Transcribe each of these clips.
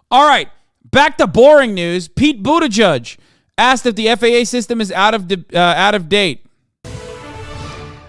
All right, back to boring news. Pete Buttigieg asked if the FAA system is out of date.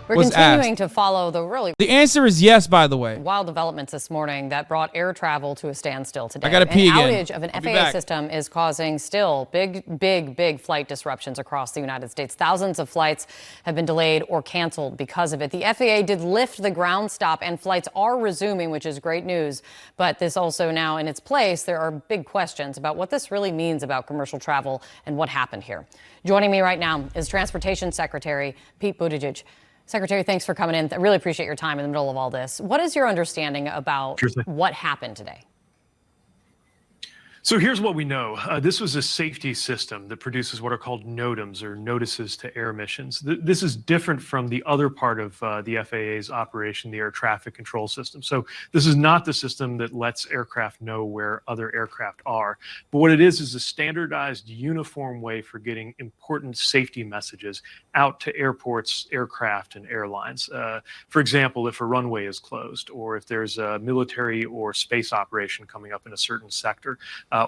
We're continuing to follow The answer is yes, by the way. Wild developments this morning that brought air travel to a standstill today. I gotta pee again. An outage of an FAA system is causing still big flight disruptions across the United States. Thousands of flights have been delayed or canceled because of it. The FAA did lift the ground stop and flights are resuming, which is great news. But this also now in its place, there are big questions about what this really means about commercial travel and what happened here. Joining me right now is Transportation Secretary Pete Buttigieg. Secretary, thanks for coming in. I really appreciate your time in the middle of all this. What is your understanding about what happened today? So here's what we know. This was a safety system that produces what are called NOTAMs, or notices to air emissions. This is different from the other part of the FAA's operation, the air traffic control system. So this is not the system that lets aircraft know where other aircraft are. But what it is a standardized, uniform way for getting important safety messages out to airports, aircraft, and airlines. For example, if a runway is closed, or if there's a military or space operation coming up in a certain sector,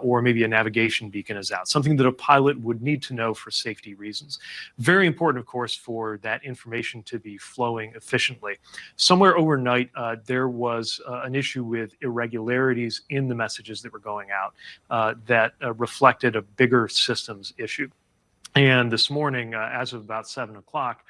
or maybe a navigation beacon is out, something that a pilot would need to know for safety reasons. Very important, of course, for that information to be flowing efficiently. Somewhere overnight, there was an issue with irregularities in the messages that were going out that reflected a bigger systems issue. And this morning, as of about 7 o'clock,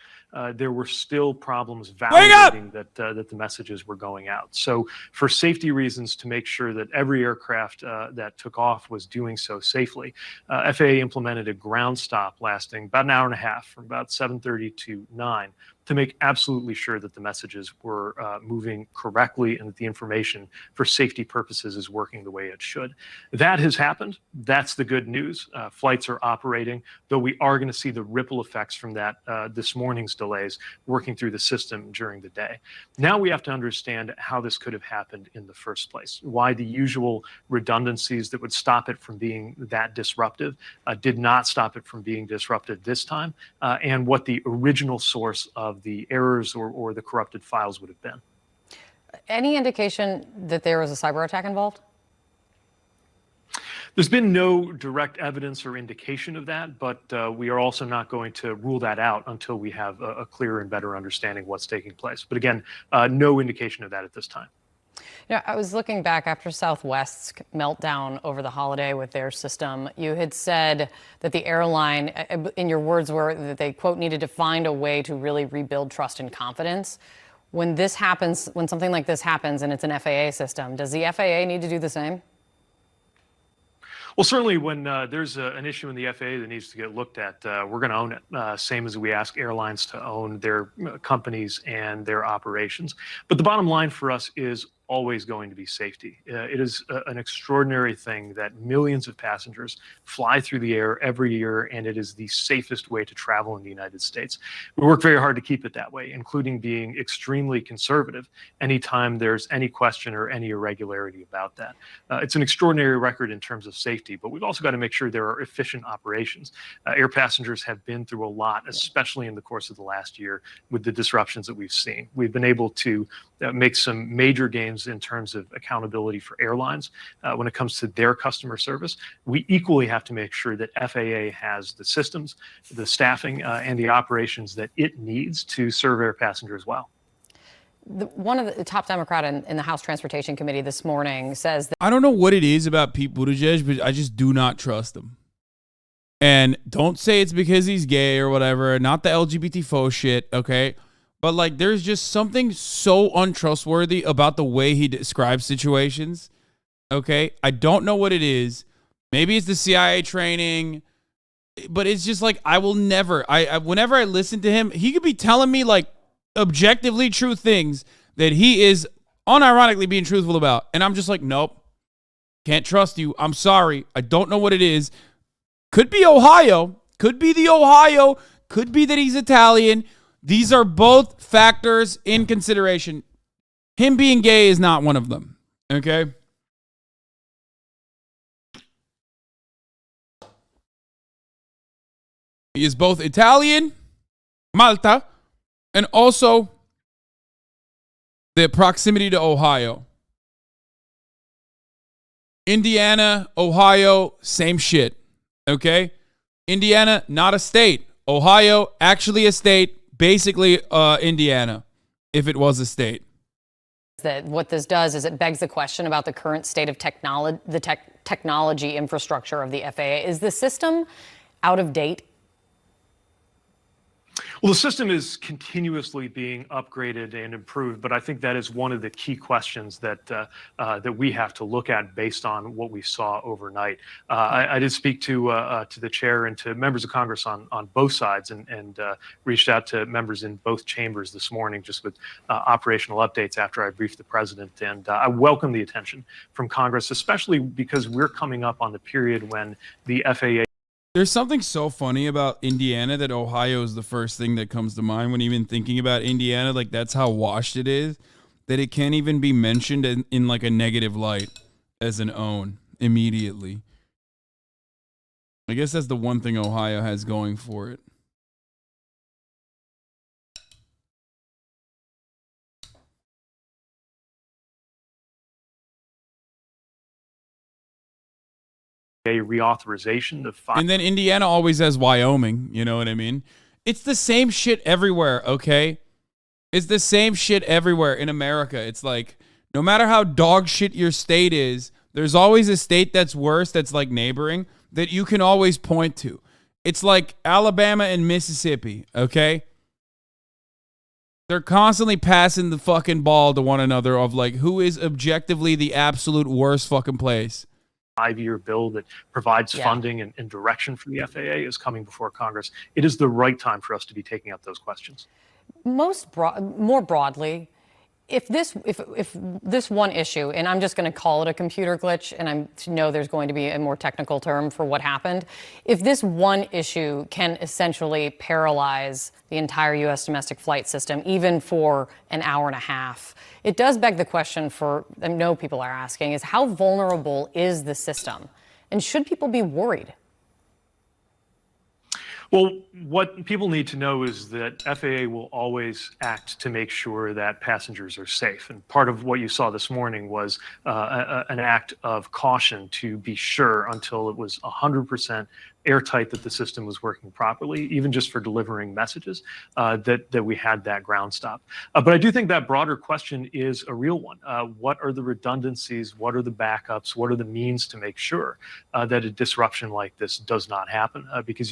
there were still problems validating that the messages were going out. So for safety reasons, to make sure that every aircraft that took off was doing so safely, FAA implemented a ground stop lasting about an hour and a half, from about 7:30 to 9, to make absolutely sure that the messages were moving correctly and that the information for safety purposes is working the way it should. That has happened. That's the good news. Flights are operating, though we are going to see the ripple effects from that this morning's delays working through the system during the day. Now we have to understand how this could have happened in the first place, why the usual redundancies that would stop it from being that disruptive did not stop it from being disrupted this time, and what the original source of the errors or the corrupted files would have been. Any indication that there was a cyber attack involved? There's been no direct evidence or indication of that, but we are also not going to rule that out until we have a clearer and better understanding of what's taking place. But again, no indication of that at this time. You know, I was looking back after Southwest's meltdown over the holiday with their system. You had said that the airline, in your words, were that they, quote, needed to find a way to really rebuild trust and confidence. When this happens, when something like this happens and it's an FAA system, does the FAA need to do the same? Well, certainly when there's an issue in the FAA that needs to get looked at, we're going to own it, same as we ask airlines to own their companies and their operations. But the bottom line for us is always going to be safety. It is an extraordinary thing that millions of passengers fly through the air every year, and it is the safest way to travel in the United States. We work very hard to keep it that way, including being extremely conservative anytime there's any question or any irregularity about that. It's an extraordinary record in terms of safety, but we've also got to make sure there are efficient operations. Air passengers have been through a lot, especially in the course of the last year with the disruptions that we've seen. We've been able to make some major gains in terms of accountability for airlines when it comes to their customer service. We equally have to make sure that FAA has the systems, the staffing, and the operations that it needs to serve air passengers well. One of the top Democrat in the House Transportation Committee this morning says that I don't know what it is about Pete Buttigieg, but I just do not trust him. And don't say it's because he's gay or whatever, not the LGBT faux shit, okay? But, like, there's just something so untrustworthy about the way he describes situations, okay? I don't know what it is. Maybe it's the CIA training, but it's just like I will never, whenever I listen to him, he could be telling me, like, objectively true things that he is unironically being truthful about. And I'm just like, nope, can't trust you. I'm sorry. I don't know what it is. Could be Ohio. Could be the Ohio. Could be that he's Italian. These are both factors in consideration. Him being gay is not one of them, okay? He is both Italian, Malta, and also the proximity to Ohio. Indiana, Ohio, same shit. Okay? Indiana, not a state. Ohio, actually a state. Basically, Indiana, if it was a state. That what this does is it begs the question about the current state of technology infrastructure of the FAA. Is the system out of date? Well, the system is continuously being upgraded and improved, but I think that is one of the key questions that that we have to look at based on what we saw overnight. I did speak to the chair and to members of Congress on both sides, and reached out to members in both chambers this morning just with operational updates after I briefed the president. And I welcome the attention from Congress, especially because we're coming up on the period when the FAA. There's something so funny about Indiana that Ohio is the first thing that comes to mind when even thinking about Indiana. Like, that's how washed it is, that it can't even be mentioned in like a negative light as an own immediately. I guess that's the one thing Ohio has going for it. A reauthorization of and then Indiana always has Wyoming, you know what I mean? It's the same shit everywhere, okay? It's the same shit everywhere in America. It's like, no matter how dog shit your state is, there's always a state that's worse, that's like neighboring, that you can always point to. It's like Alabama and Mississippi, okay? They're constantly passing the fucking ball to one another of like, who is objectively the absolute worst fucking place. 5-year bill that provides funding and direction for the FAA is coming before Congress. It is the right time for us to be taking up those questions. More broadly, if this one issue, and I'm just going to call it a computer glitch, and I know there's going to be a more technical term for what happened, if this one issue can essentially paralyze the entire U.S. domestic flight system, even for an hour and a half, it does beg the question for, I know people are asking, is how vulnerable is the system? And should people be worried? Well, what people need to know is that FAA will always act to make sure that passengers are safe. And part of what you saw this morning was an act of caution to be sure until it was 100% airtight that the system was working properly, even just for delivering messages, that we had that ground stop. But I do think that broader question is a real one. What are the redundancies? What are the backups? What are the means to make sure that a disruption like this does not happen? Because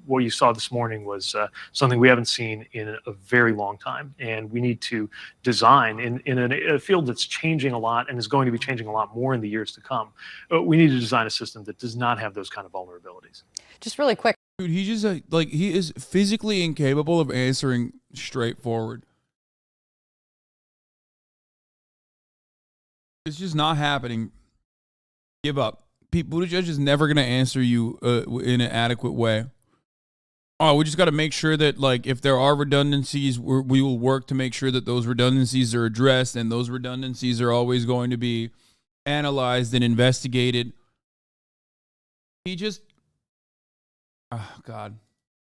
what you saw this morning was something we haven't seen in a very long time. And we need to design in a field that's changing a lot and is going to be changing a lot more in the years to come. We need to design a system that does not have those kind of vulnerabilities. Just really quick. Dude, he just like, he is physically incapable of answering straightforward. It's just not happening. Give up. Pete Buttigieg is never going to answer you in an adequate way. Oh, we just got to make sure that, like, if there are redundancies, we will work to make sure that those redundancies are addressed, and those redundancies are always going to be analyzed and investigated. He just, oh, God.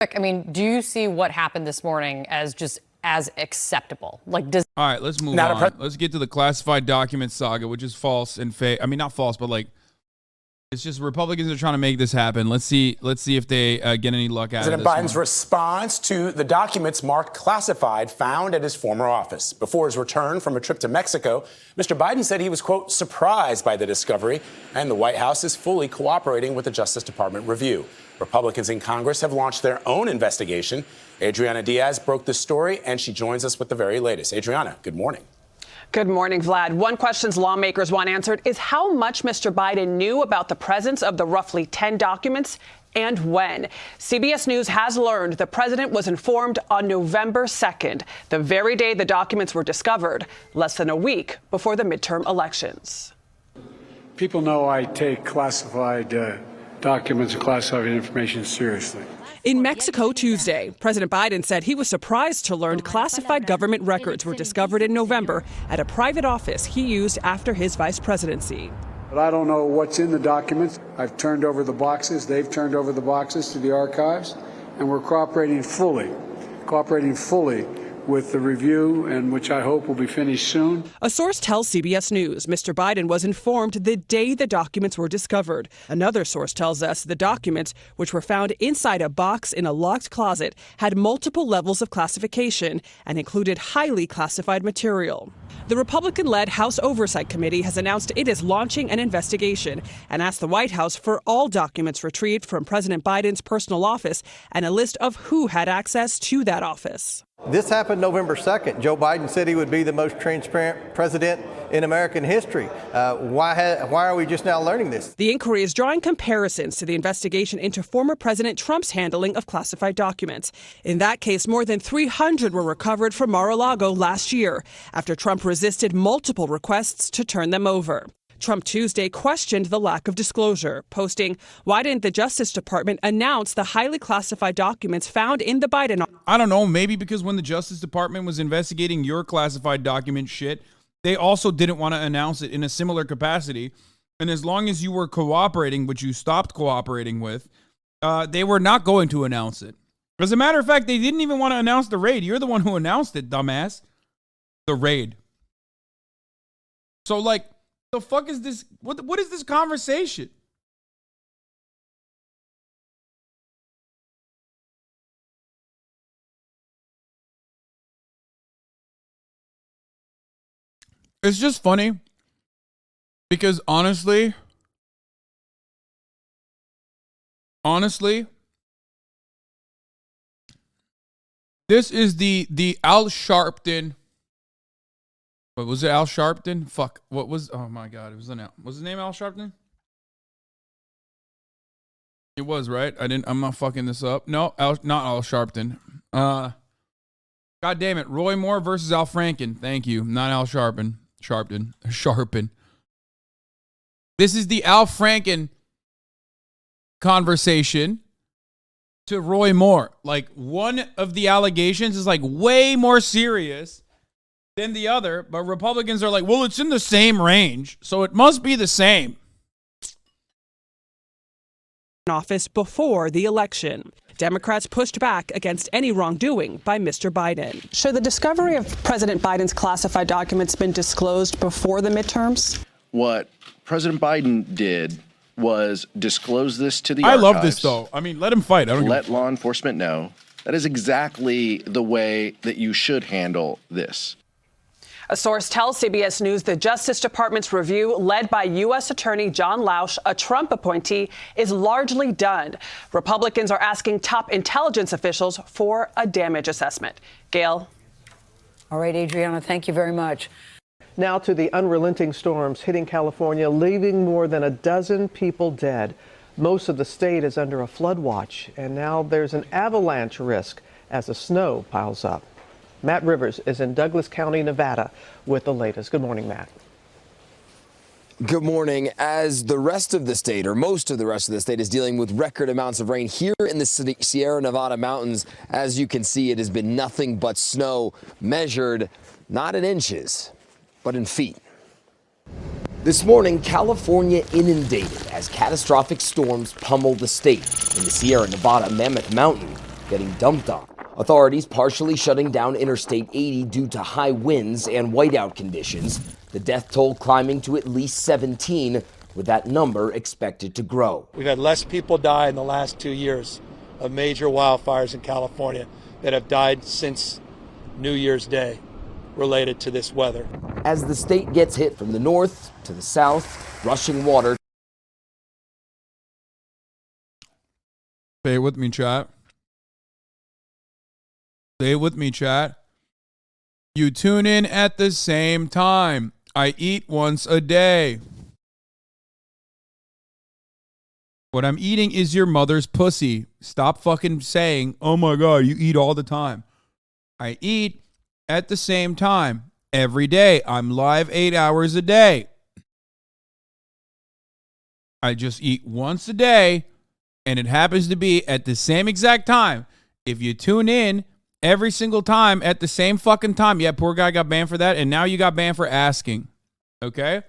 I mean, do you see what happened this morning as just as acceptable? Like, does all right, let's move on. Let's get to the classified document saga, which is false and fake. I mean, not false, but like, it's just Republicans are trying to make this happen. Let's see if they get any luck out of this. President Biden's response to the documents marked classified found at his former office. Before his return from a trip to Mexico, Mr. Biden said he was, quote, surprised by the discovery, and the White House is fully cooperating with the Justice Department review. Republicans in Congress have launched their own investigation. Adriana Diaz broke the story, and she joins us with the very latest. Adriana, good morning. Good morning, Vlad. One question lawmakers want answered is how much Mr. Biden knew about the presence of the roughly 10 documents and when. CBS News has learned the president was informed on November 2nd, the very day the documents were discovered, less than a week before the midterm elections. People know I take classified documents and classified information seriously. In Mexico Tuesday, President Biden said he was surprised to learn classified government records were discovered in November at a private office he used after his vice presidency. But I don't know what's in the documents. I've turned over the boxes. They've turned over the boxes to the archives, and we're cooperating fully with the review, and which I hope will be finished soon. A source tells CBS News Mr. Biden was informed the day the documents were discovered. Another source tells us the documents, which were found inside a box in a locked closet, had multiple levels of classification and included highly classified material. The Republican-led House Oversight Committee has announced it is launching an investigation and asked the White House for all documents retrieved from President Biden's personal office and a list of who had access to that office. This happened November 2nd. Joe Biden said he would be the most transparent president in American history. Why are we just now learning this? The inquiry is drawing comparisons to the investigation into former President Trump's handling of classified documents. In that case, more than 300 were recovered from Mar-a-Lago last year after Trump resisted multiple requests to turn them over. Trump Tuesday questioned the lack of disclosure, posting, "Why didn't the Justice Department announce the highly classified documents found in the Biden?" I don't know, maybe because when the Justice Department was investigating your classified document shit, they also didn't want to announce it in a similar capacity. And as long as you were cooperating, which you stopped cooperating with, they were not going to announce it. As a matter of fact, they didn't even want to announce the raid. You're the one who announced it, dumbass. The raid. So, like, the fuck is this? What is this conversation? It's just funny because honestly, this is the Al Sharpton. What was it? Al Sharpton? Fuck. What was? Oh my God! It was was his name Al Sharpton? It was, right? I'm not fucking this up. No, not Al Sharpton. God damn it! Roy Moore versus Al Franken. Thank you. Not Al Sharpton. Sharpen. This is the Al Franken conversation to Roy Moore. Like, one of the allegations is like way more serious than the other, but Republicans are like, well, it's in the same range, so it must be the same. Office before the election. Democrats pushed back against any wrongdoing by Mr. Biden. Should the discovery of President Biden's classified documents been disclosed before the midterms? What President Biden did was disclose this to the archives. I love archives. this, though. I mean, let him fight. I don't let law enforcement know. That is exactly the way that you should handle this. A source tells CBS News the Justice Department's review, led by U.S. Attorney John Lausch, a Trump appointee, is largely done. Republicans are asking top intelligence officials for a damage assessment. Gail? All right, Adriana, thank you very much. Now to the unrelenting storms hitting California, leaving more than a dozen people dead. Most of the state is under a flood watch, and now there's an avalanche risk as the snow piles up. Matt Rivers is in Douglas County, Nevada, with the latest. Good morning, Matt. Good morning. As the rest of the state, or most of the rest of the state, is dealing with record amounts of rain here in the Sierra Nevada mountains, as you can see, it has been nothing but snow, measured not in inches, but in feet. This morning, California inundated as catastrophic storms pummeled the state. In the Sierra Nevada Mammoth Mountain, getting dumped on. Authorities partially shutting down Interstate 80 due to high winds and whiteout conditions. The death toll climbing to at least 17, with that number expected to grow. We've had less people die in the last 2 years of major wildfires in California that have died since New Year's Day related to this weather. As the state gets hit from the north to the south, rushing water. Stay with me, chat. Stay with me, chat. You tune in at the same time. I eat once a day. What I'm eating is your mother's pussy. Stop fucking saying, oh my God, you eat all the time. I eat at the same time every day. I'm live 8 hours a day. I just eat once a day, and it happens to be at the same exact time. If you tune in every single time at the same fucking time. Yeah, poor guy got banned for that, and now you got banned for asking. Okay?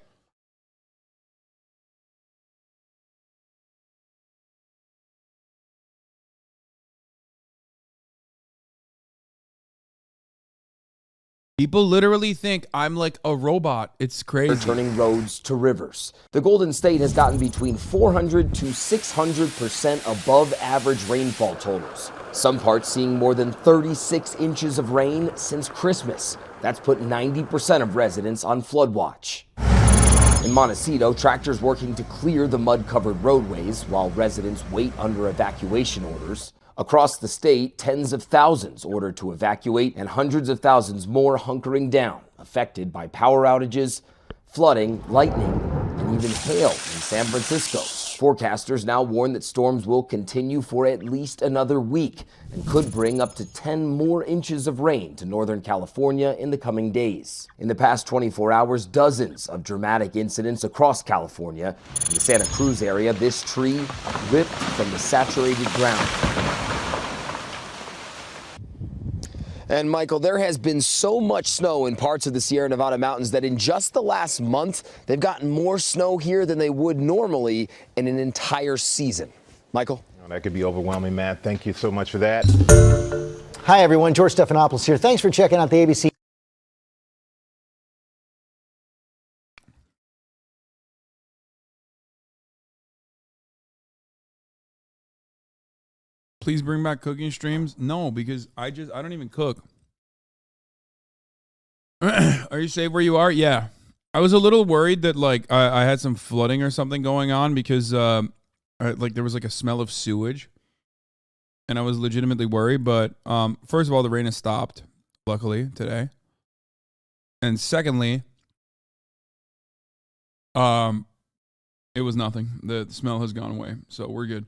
People literally think I'm like a robot. It's crazy. Turning roads to rivers. The Golden State has gotten between 400 to 600% above average rainfall totals. Some parts seeing more than 36 inches of rain since Christmas. That's put 90% of residents on flood watch. In Montecito, tractors working to clear the mud-covered roadways while residents wait under evacuation orders. Across the state, tens of thousands ordered to evacuate and hundreds of thousands more hunkering down, affected by power outages, flooding, lightning, and even hail in San Francisco. Forecasters now warn that storms will continue for at least another week and could bring up to 10 more inches of rain to Northern California in the coming days. In the past 24 hours, dozens of dramatic incidents across California. In the Santa Cruz area, this tree ripped from the saturated ground. And Michael, there has been so much snow in parts of the Sierra Nevada mountains that in just the last month, they've gotten more snow here than they would normally in an entire season. Michael? Oh, that could be overwhelming, Matt. Thank you so much for that. Hi, everyone. George Stephanopoulos here. Thanks for checking out the ABC. Please bring back cooking streams. No, because I don't even cook. Are you safe where you are? Yeah. I was a little worried that like I had some flooding or something going on because like there was like a smell of sewage. And I was legitimately worried, but first of all, the rain has stopped, luckily, today. And secondly, it was nothing. The smell has gone away, so we're good.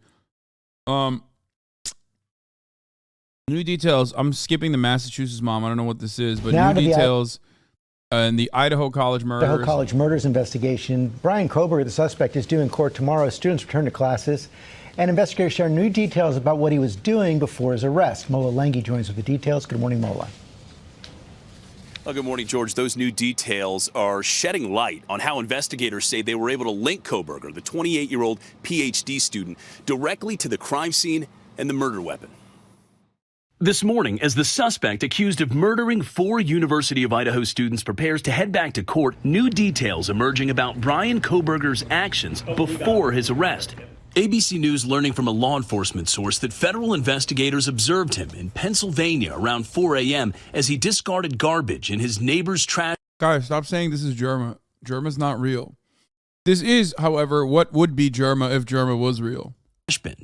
New details. I'm skipping the Massachusetts mom. I don't know what this is, but Now new to the details in the Idaho College murders. Idaho College murders investigation. Brian Koberger, the suspect, is due in court tomorrow as students return to classes. And investigators share new details about what he was doing before his arrest. Mola Lengi joins with the details. Good morning, Mola. Well, good morning, George. Those new details are shedding light on how investigators say they were able to link Koberger, the 28-year-old PhD student, directly to the crime scene and the murder weapon. This morning, as the suspect accused of murdering 4 University of Idaho students prepares to head back to court, new details emerging about Brian Koberger's actions before his arrest. ABC News learning from a law enforcement source that federal investigators observed him in Pennsylvania around 4 a.m. as he discarded garbage in his neighbor's trash. Guys, stop saying this is Germa. Germa's not real. This is, however, what would be Germa if Germa was real.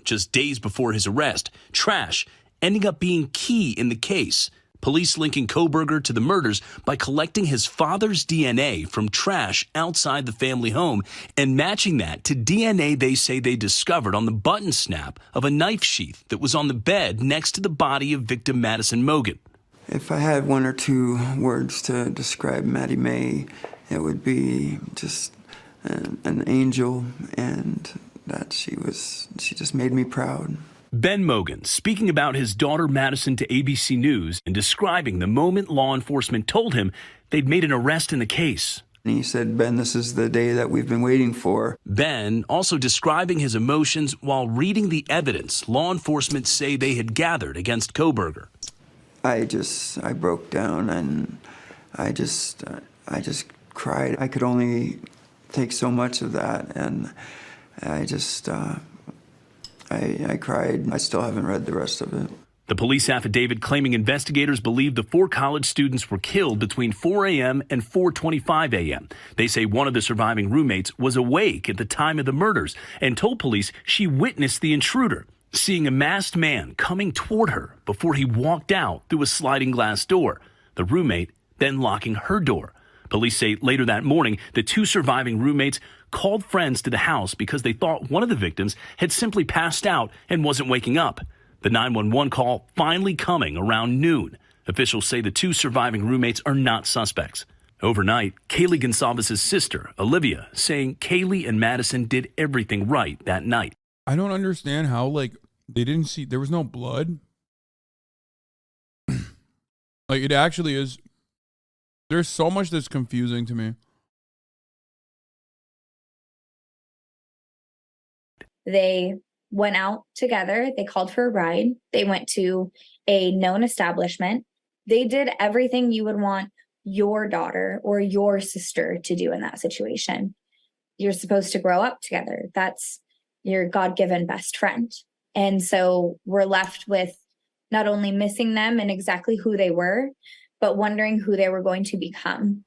Just days before his arrest, trash ending up being key in the case. Police linking Koberger to the murders by collecting his father's DNA from trash outside the family home and matching that to DNA they say they discovered on the button snap of a knife sheath that was on the bed next to the body of victim Madison Mogen. If I had 1 or 2 words to describe Maddie Mae, it would be just an angel, and that she just made me proud. Ben Mogen speaking about his daughter Madison to ABC News and describing the moment law enforcement told him they'd made an arrest in the case. And he said, Ben, this is the day that we've been waiting for. Ben also describing his emotions while reading the evidence law enforcement say they had gathered against Koberger. I broke down and I just cried. I could only take so much of that, and I cried. I still haven't read the rest of it. The police affidavit claiming investigators believe the 4 college students were killed between 4 a.m. and 4:25 a.m. They say one of the surviving roommates was awake at the time of the murders and told police she witnessed the intruder, seeing a masked man coming toward her before he walked out through a sliding glass door, the roommate then locking her door. Police say later that morning, the 2 surviving roommates called friends to the house because they thought one of the victims had simply passed out and wasn't waking up. The 911 call finally coming around noon. Officials say the 2 surviving roommates are not suspects. Overnight, Kaylee Gonsalves' sister, Olivia, saying Kaylee and Madison did everything right that night. I don't understand how, like, they didn't see, there was no blood. Like, it actually is, there's so much that's confusing to me. They went out together. They called for a ride. They went to a known establishment. They did everything you would want your daughter or your sister to do in that situation. You're supposed to grow up together. That's your God-given best friend. And so we're left with not only missing them and exactly who they were, but wondering who they were going to become.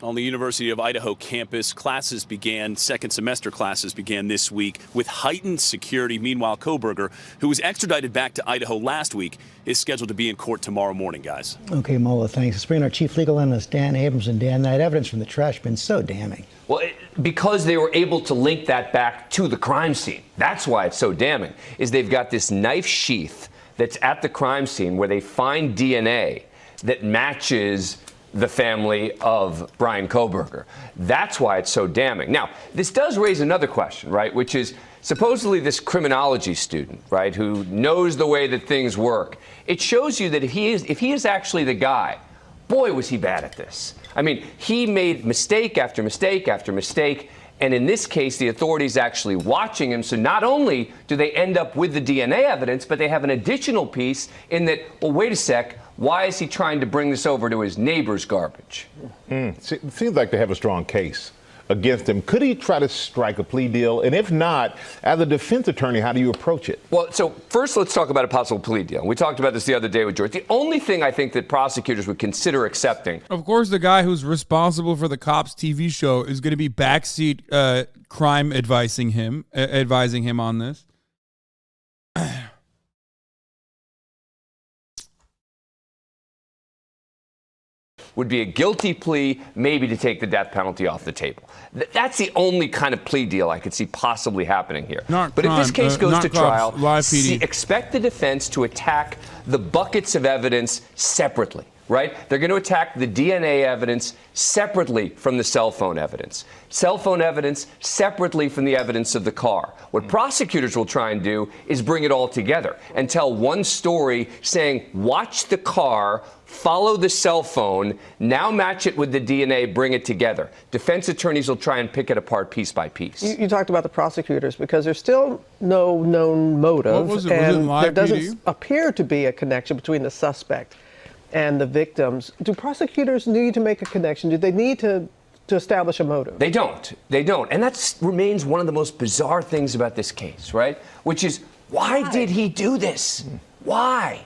On the University of Idaho campus, second semester classes began this week with heightened security. Meanwhile, Koberger, who was extradited back to Idaho last week, is scheduled to be in court tomorrow morning, guys. Okay, Mola, thanks. Let's bring in our chief legal analyst, Dan Abrams. And Dan, that evidence from the trash bin so damning. Well, because they were able to link that back to the crime scene. That's why it's so damning, is they've got this knife sheath that's at the crime scene where they find DNA that matches the family of Brian Koberger. That's why it's so damning. Now, this does raise another question, right, which is supposedly this criminology student, right, who knows the way that things work. It shows you that if he is actually the guy, boy, was he bad at this. I mean, he made mistake after mistake after mistake. And in this case, the authorities actually watching him. So not only do they end up with the DNA evidence, but they have an additional piece in that, well, wait a sec, why is he trying to bring this over to his neighbor's garbage? It seems like they have a strong case against him. Could he try to strike a plea deal? And if not, as a defense attorney, how do you approach it? Well, so first let's talk about a possible plea deal. We talked about this the other day with George. The only thing I think that prosecutors would consider accepting. Of course, the guy who's responsible for the Cops TV show is going to be backseat crime advising him on this. Would be a guilty plea, maybe to take the death penalty off the table. That's the only kind of plea deal I could see possibly happening here. But if this case goes to trial, expect the defense to attack the buckets of evidence separately, right? They're going to attack the DNA evidence separately from the cell phone evidence. Cell phone evidence separately from the evidence of the car. What prosecutors will try and do is bring it all together and tell one story saying, watch the car, follow the cell phone, now match it with the DNA, bring it together. Defense attorneys will try and pick it apart piece by piece. You talked about the prosecutors because there's still no known motive, and there doesn't appear to be a connection between the suspect and the victims. Do prosecutors need to make a connection? Do they need to establish a motive? They don't. They don't. And that remains one of the most bizarre things about this case, right? Which is, why did he do this? Why?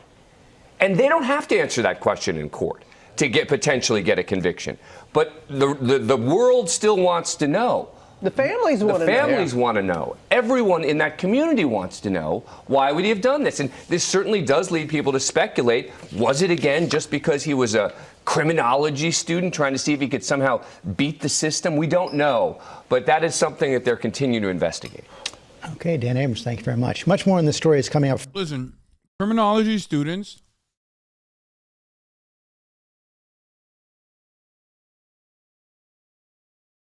And they don't have to answer that question in court to potentially get a conviction. But the world still wants to know. The families want to know. The families want to know. Everyone in that community wants to know, why would he have done this? And this certainly does lead people to speculate, was it again just because he was a criminology student trying to see if he could somehow beat the system? We don't know. But that is something that they're continuing to investigate. Okay, Dan Abrams, thank you very much. Much more on this story is coming up. Listen, criminology students